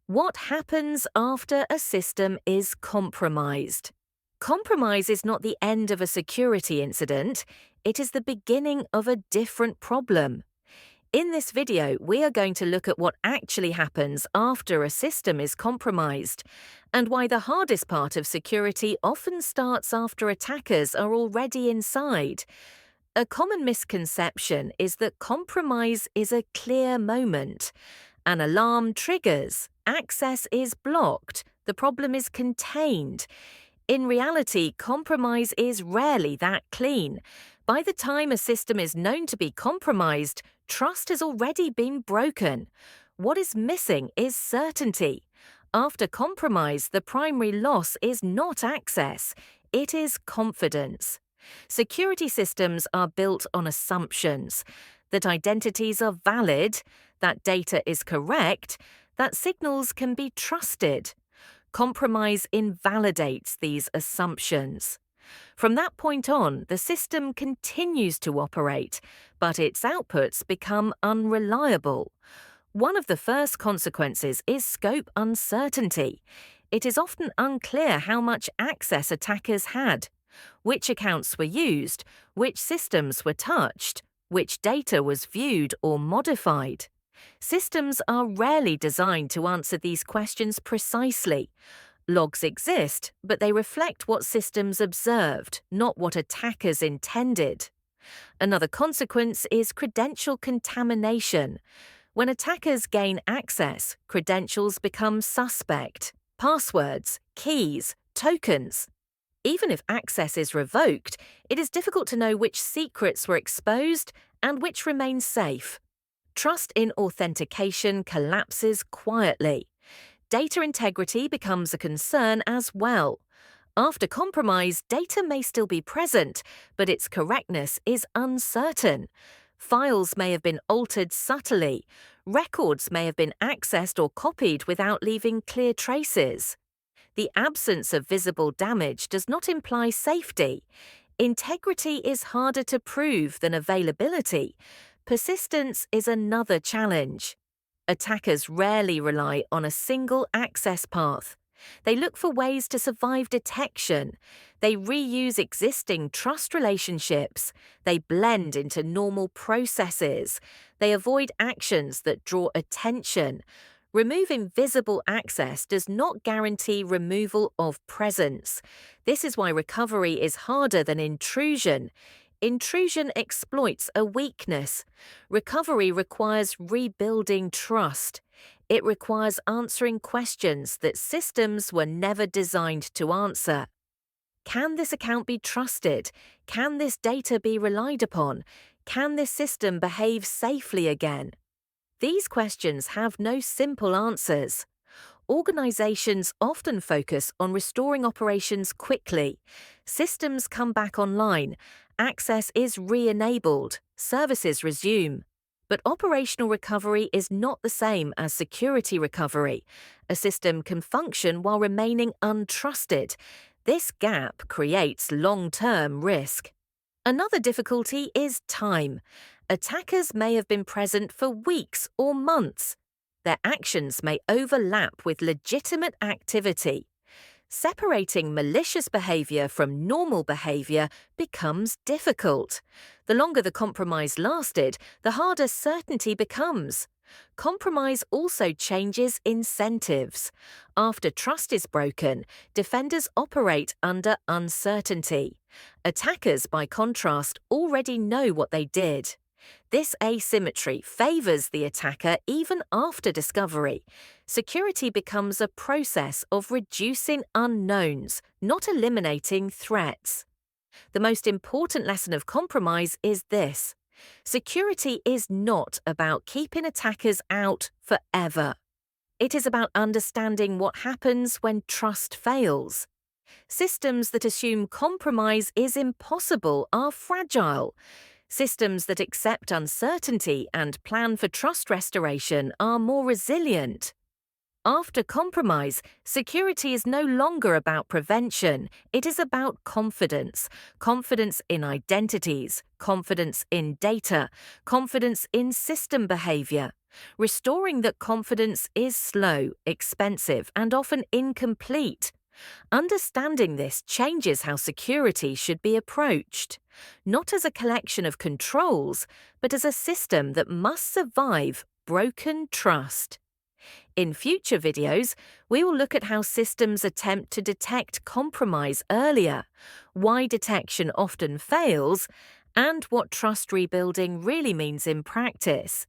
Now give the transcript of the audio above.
What happens after a system is compromised? Compromise is not the end of a security incident, it is the beginning of a different problem. In this video, we are going to look at what actually happens after a system is compromised, and why the hardest part of security often starts after attackers are already inside. A common misconception is that compromise is a clear moment. An alarm triggers, access is blocked, the problem is contained. In reality, compromise is rarely that clean. By the time a system is known to be compromised, trust has already been broken. What is missing is certainty. After compromise, the primary loss is not access, it is confidence. Security systems are built on assumptions that identities are valid, that data is correct, that signals can be trusted. Compromise invalidates these assumptions. From that point on, the system continues to operate, but its outputs become unreliable. One of the first consequences is scope uncertainty. It is often unclear how much access attackers had, which accounts were used, which systems were touched, which data was viewed or modified. Systems are rarely designed to answer these questions precisely. Logs exist, but they reflect what systems observed, not what attackers intended. Another consequence is credential contamination. When attackers gain access, credentials become suspect. Passwords, keys, tokens. Even if access is revoked, it is difficult to know which secrets were exposed and which remain safe. Trust in authentication collapses quietly. Data integrity becomes a concern as well. After compromise, data may still be present, but its correctness is uncertain. Files may have been altered subtly. Records may have been accessed or copied without leaving clear traces. The absence of visible damage does not imply safety. Integrity is harder to prove than availability. Persistence is another challenge. Attackers rarely rely on a single access path. They look for ways to survive detection. They reuse existing trust relationships. They blend into normal processes. They avoid actions that draw attention. Removing visible access does not guarantee removal of presence. This is why recovery is harder than intrusion. Intrusion exploits a weakness. Recovery requires rebuilding trust. It requires answering questions that systems were never designed to answer. Can this account be trusted? Can this data be relied upon? Can this system behave safely again? These questions have no simple answers. Organizations often focus on restoring operations quickly. Systems come back online, access is re-enabled, services resume. But operational recovery is not the same as security recovery. A system can function while remaining untrusted. This gap creates long-term risk. Another difficulty is time. Attackers may have been present for weeks or months. Their actions may overlap with legitimate activity. Separating malicious behaviour from normal behaviour becomes difficult. The longer the compromise lasted, the harder certainty becomes. Compromise also changes incentives. After trust is broken, defenders operate under uncertainty. Attackers, by contrast, already know what they did. This asymmetry favours the attacker even after discovery. Security becomes a process of reducing unknowns, not eliminating threats. The most important lesson of compromise is this: security is not about keeping attackers out forever. It is about understanding what happens when trust fails. Systems that assume compromise is impossible are fragile. Systems that accept uncertainty and plan for trust restoration are more resilient. After compromise, security is no longer about prevention. It is about confidence. Confidence in identities, confidence in data, confidence in system behavior. Restoring that confidence is slow, expensive, and often incomplete. Understanding this changes how security should be approached, not as a collection of controls, but as a system that must survive broken trust. In future videos, we will look at how systems attempt to detect compromise earlier, why detection often fails, and what trust rebuilding really means in practice.